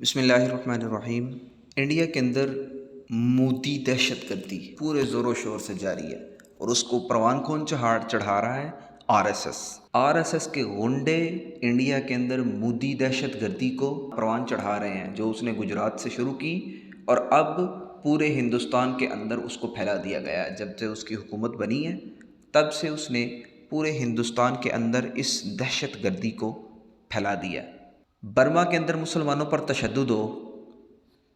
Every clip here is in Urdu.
بسم اللہ الرحمن الرحیم۔ انڈیا کے اندر مودی دہشت گردی پورے زور و شور سے جاری ہے اور اس کو پروان کون چڑھا رہا ہے؟ آر ایس ایس کے غنڈے انڈیا کے اندر مودی دہشت گردی کو پروان چڑھا رہے ہیں، جو اس نے گجرات سے شروع کی اور اب پورے ہندوستان کے اندر اس کو پھیلا دیا گیا ہے۔ جب سے اس کی حکومت بنی ہے تب سے اس نے پورے ہندوستان کے اندر اس دہشت گردی کو پھیلا دیا۔ برما کے اندر مسلمانوں پر تشدد ہو،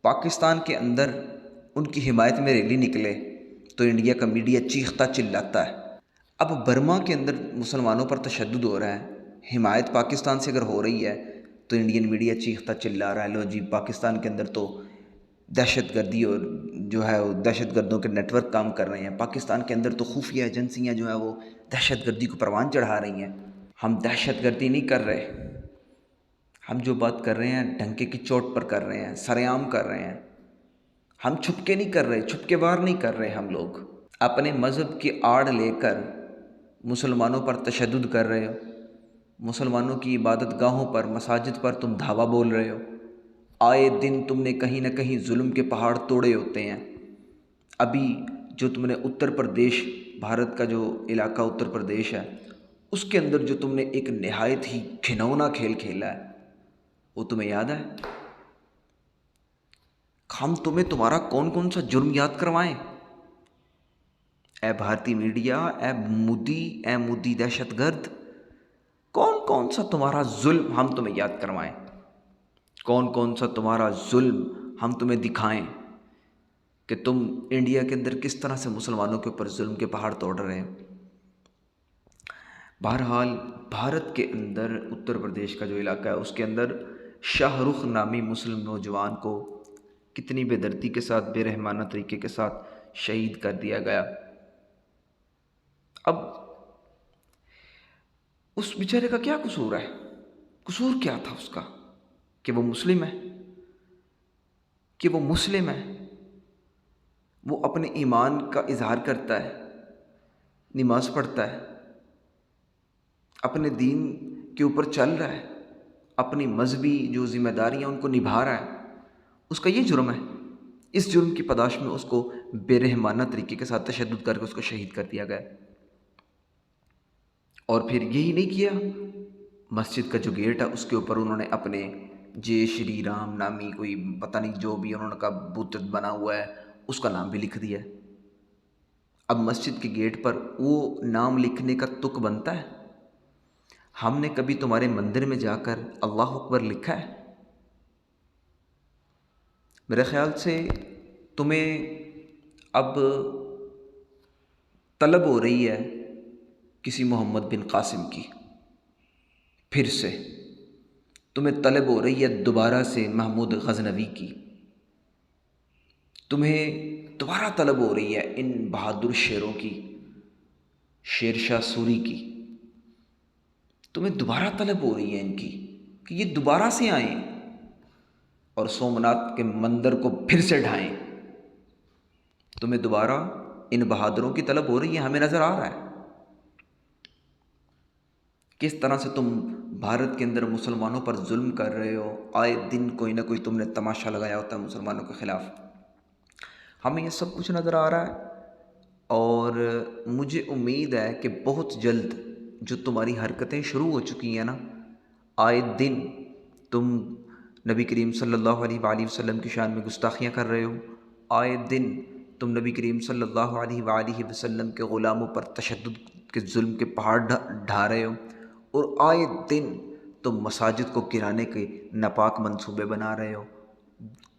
پاکستان کے اندر ان کی حمایت میں ریلی نکلے تو انڈیا کا میڈیا چیختا چلاتا ہے۔ اب برما کے اندر مسلمانوں پر تشدد ہو رہا ہے، حمایت پاکستان سے اگر ہو رہی ہے تو انڈین میڈیا چیختا چلا رہا ہے، لو جی پاکستان کے اندر تو دہشت گردی اور جو ہے وہ دہشت گردوں کے نیٹ ورک کام کر رہے ہیں، پاکستان کے اندر تو خفیہ ایجنسیاں جو ہیں وہ دہشت گردی کو پروان چڑھا رہی ہیں۔ ہم دہشت گردی نہیں کر رہے، ہم جو بات کر رہے ہیں ڈنکے کی چوٹ پر کر رہے ہیں، سر عام کر رہے ہیں۔ ہم چھپ کے نہیں کر رہے، چھپ کے وار نہیں کر رہے۔ ہم لوگ اپنے مذہب کی آڑ لے کر مسلمانوں پر تشدد کر رہے ہو، مسلمانوں کی عبادت گاہوں پر، مساجد پر تم دھاوا بول رہے ہو۔ آئے دن تم نے کہیں نہ کہیں ظلم کے پہاڑ توڑے ہوتے ہیں۔ ابھی جو تم نے اتر پردیش، بھارت کا جو علاقہ اتر پردیش ہے، اس کے اندر جو تم نے ایک نہایت ہی گھنونا کھیل کھیلا ہے، وہ تمہیں یاد ہے؟ ہم تمہیں تمہارا کون کون سا جرم یاد کروائیں؟ اے بھارتی میڈیا، اے مودی دہشت گرد، کون کون سا تمہارا ظلم ہم تمہیں یاد کروائیں؟ کون کون سا تمہارا ظلم ہم تمہیں دکھائیں کہ تم انڈیا کے اندر کس طرح سے مسلمانوں کے اوپر ظلم کے پہاڑ توڑ رہے ہیں؟ بہرحال بھارت کے اندر اتر پردیش کا جو علاقہ ہے اس کے اندر شاہ رخ نامی مسلم نوجوان کو کتنی بے دردی کے ساتھ، بے رحمانہ طریقے کے ساتھ شہید کر دیا گیا۔ اب اس بیچارے کا کیا قصور ہے؟ قصور کیا تھا اس کا کہ وہ مسلم ہے؟ وہ اپنے ایمان کا اظہار کرتا ہے، نماز پڑھتا ہے، اپنے دین کے اوپر چل رہا ہے، اپنی مذہبی جو ذمہ داریاں ان کو نبھا رہا ہے، اس کا یہ جرم ہے۔ اس جرم کی پاداش میں اس کو بے رحمانہ طریقے کے ساتھ تشدد کر کے اس کو شہید کر دیا گیا۔ اور پھر یہی نہیں کیا، مسجد کا جو گیٹ ہے اس کے اوپر انہوں نے اپنے جے شری رام نامی کوئی پتہ نہیں جو بھی انہوں نے کا بت بنا ہوا ہے اس کا نام بھی لکھ دیا ہے۔ اب مسجد کے گیٹ پر وہ نام لکھنے کا تک بنتا ہے؟ ہم نے کبھی تمہارے مندر میں جا کر اللہ اکبر لکھا ہے؟ میرے خیال سے تمہیں اب طلب ہو رہی ہے کسی محمد بن قاسم کی، پھر سے تمہیں طلب ہو رہی ہے دوبارہ سے محمود غزنوی کی، تمہیں دوبارہ طلب ہو رہی ہے ان بہادر شیروں کی، شیر شاہ سوری کی، تمہیں دوبارہ طلب ہو رہی ہے ان کی کہ یہ دوبارہ سے آئیں اور سومناتھ کے مندر کو پھر سے ڈھائیں۔ تمہیں دوبارہ ان بہادروں کی طلب ہو رہی ہے، ہمیں نظر آ رہا ہے کس طرح سے تم بھارت کے اندر مسلمانوں پر ظلم کر رہے ہو۔ آئے دن کوئی نہ کوئی تم نے تماشا لگایا ہوتا ہے مسلمانوں کے خلاف۔ ہمیں یہ سب کچھ نظر آ رہا ہے اور مجھے امید ہے کہ بہت جلد جو تمہاری حرکتیں شروع ہو چکی ہیں نا، آئے دن تم نبی کریم صلی اللہ علیہ وآلہ وسلم کی شان میں گستاخیاں کر رہے ہو، آئے دن تم نبی کریم صلی اللہ علیہ وآلہ وسلم کے غلاموں پر تشدد کے ظلم کے پہاڑ ڈھا رہے ہو، اور آئے دن تم مساجد کو گرانے کے ناپاک منصوبے بنا رہے ہو۔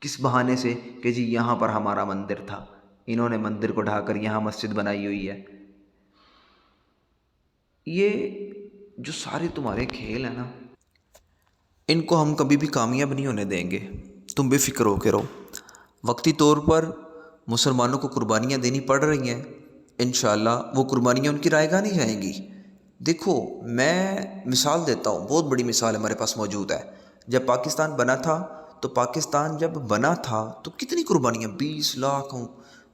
کس بہانے سے؟ کہ جی یہاں پر ہمارا مندر تھا، انہوں نے مندر کو ڈھا کر یہاں مسجد بنائی ہوئی ہے۔ یہ جو سارے تمہارے کھیل ہیں نا، ان کو ہم کبھی بھی کامیاب نہیں ہونے دیں گے، تم بے فکر ہو کے رہو۔ وقتی طور پر مسلمانوں کو قربانیاں دینی پڑ رہی ہیں، انشاءاللہ وہ قربانیاں ان کی رائے گاہ نہیں جائیں گی۔ دیکھو میں مثال دیتا ہوں، بہت بڑی مثال ہمارے پاس موجود ہے۔ جب پاکستان بنا تھا تو پاکستان جب بنا تھا تو کتنی قربانیاں، 20 لاکھ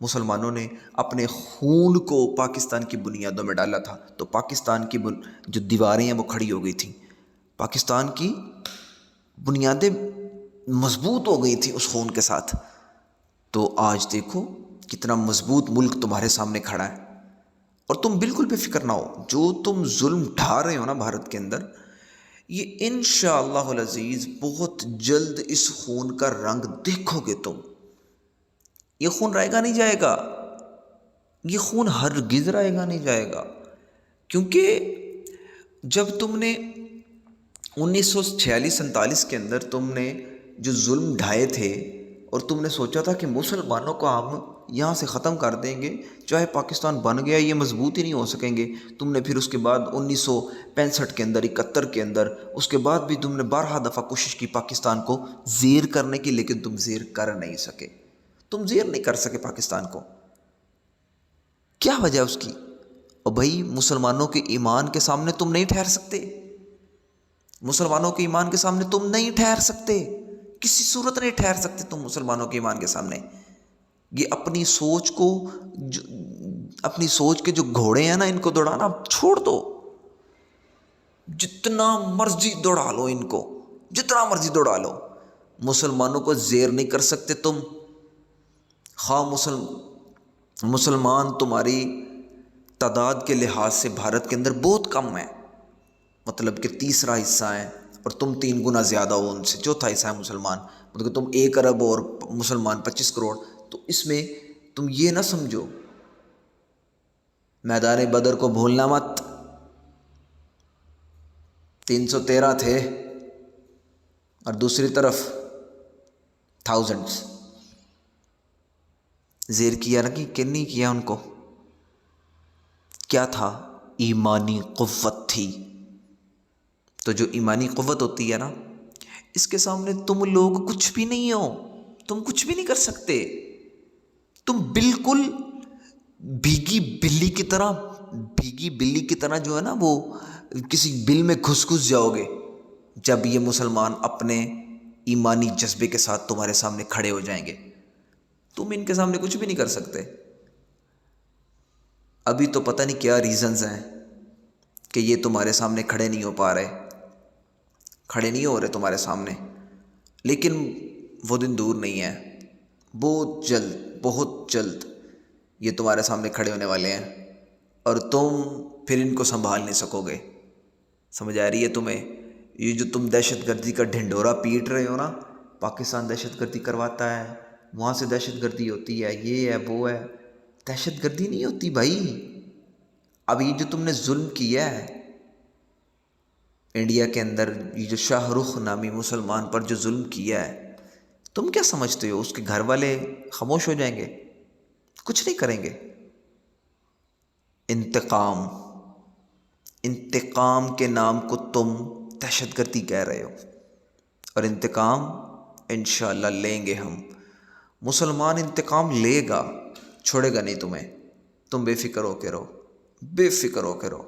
مسلمانوں نے اپنے خون کو پاکستان کی بنیادوں میں ڈالا تھا، تو پاکستان کی جو دیواریں ہیں وہ کھڑی ہو گئی تھیں، پاکستان کی بنیادیں مضبوط ہو گئی تھی اس خون کے ساتھ، تو آج دیکھو کتنا مضبوط ملک تمہارے سامنے کھڑا ہے۔ اور تم بالکل بے فکر نہ ہو، جو تم ظلم ڈھا رہے ہو نا بھارت کے اندر، یہ انشاءاللہ العزیز بہت جلد اس خون کا رنگ دیکھو گے تم۔ یہ خون رہے گا نہیں جائے گا، یہ خون ہرگز رہے گا نہیں جائے گا، کیونکہ جب تم نے 1946-47 کے اندر تم نے جو ظلم ڈھائے تھے اور تم نے سوچا تھا کہ مسلمانوں کو ہم یہاں سے ختم کر دیں گے، چاہے پاکستان بن گیا یہ مضبوط ہی نہیں ہو سکیں گے، تم نے پھر اس کے بعد 1965 کے اندر، 71 کے اندر، اس کے بعد بھی تم نے 12 دفعہ کوشش کی پاکستان کو زیر کرنے کی، لیکن تم زیر کر نہیں سکے، تم زیر نہیں کر سکے پاکستان کو۔ کیا وجہ اس کی؟ اور بھائی مسلمانوں کے ایمان کے سامنے تم نہیں ٹھہر سکتے، مسلمانوں کے ایمان کے سامنے تم نہیں ٹھہر سکتے، کسی صورت نہیں ٹھہر سکتے تم مسلمانوں کے ایمان کے سامنے۔ یہ اپنی سوچ کو اپنی سوچ کے جو گھوڑے ہیں نا، ان کو دوڑانا چھوڑ دو، جتنا مرضی دوڑا لو ان کو، جتنا مرضی دوڑا لو، مسلمانوں کو زیر نہیں کر سکتے تم۔ خواہ مسلمان تمہاری تعداد کے لحاظ سے بھارت کے اندر بہت کم ہے، مطلب کہ تیسرا حصہ ہے، اور تم 3 گنا زیادہ ہو ان سے، چوتھا حصہ ہے مسلمان، مطلب کہ تم 1 ارب اور مسلمان 25 کروڑ، تو اس میں تم یہ نہ سمجھو، میدان بدر کو بھولنا مت، 313 تھے اور دوسری طرف تھاؤزنڈس، زیر کیا نا کہ نہیں کیا ان کو؟ کیا تھا؟ ایمانی قوت تھی۔ تو جو ایمانی قوت ہوتی ہے نا، اس کے سامنے تم لوگ کچھ بھی نہیں ہو، تم کچھ بھی نہیں کر سکتے، تم بالکل بھیگی بلی کی طرح جو ہے نا، وہ کسی بل میں گھس جاؤ گے جب یہ مسلمان اپنے ایمانی جذبے کے ساتھ تمہارے سامنے کھڑے ہو جائیں گے۔ تم ان کے سامنے کچھ بھی نہیں کر سکتے۔ ابھی تو پتہ نہیں کیا ریزنز ہیں کہ یہ تمہارے سامنے کھڑے نہیں ہو پا رہے، کھڑے نہیں ہو رہے تمہارے سامنے، لیکن وہ دن دور نہیں ہے، بہت جلد یہ تمہارے سامنے کھڑے ہونے والے ہیں، اور تم پھر ان کو سنبھال نہیں سکو گے۔ سمجھ آ رہی ہے تمہیں؟ یہ جو تم دہشت گردی کا ڈھنڈورا پیٹ رہے ہو نا، پاکستان دہشت گردی کرواتا ہے، وہاں سے دہشت گردی ہوتی ہے، یہ ہے وہ ہے، دہشت گردی نہیں ہوتی بھائی۔ اب یہ جو تم نے ظلم کیا ہے انڈیا کے اندر، یہ جو شاہ رخ نامی مسلمان پر جو ظلم کیا ہے، تم کیا سمجھتے ہو اس کے گھر والے خاموش ہو جائیں گے؟ کچھ نہیں کریں گے۔ انتقام کے نام کو تم دہشت گردی کہہ رہے ہو، اور انتقام انشاءاللہ لیں گے ہم۔ مسلمان انتقام لے گا، چھوڑے گا نہیں تمہیں، تم بے فکر ہو کے رہو، بے فکر ہو کے رہو۔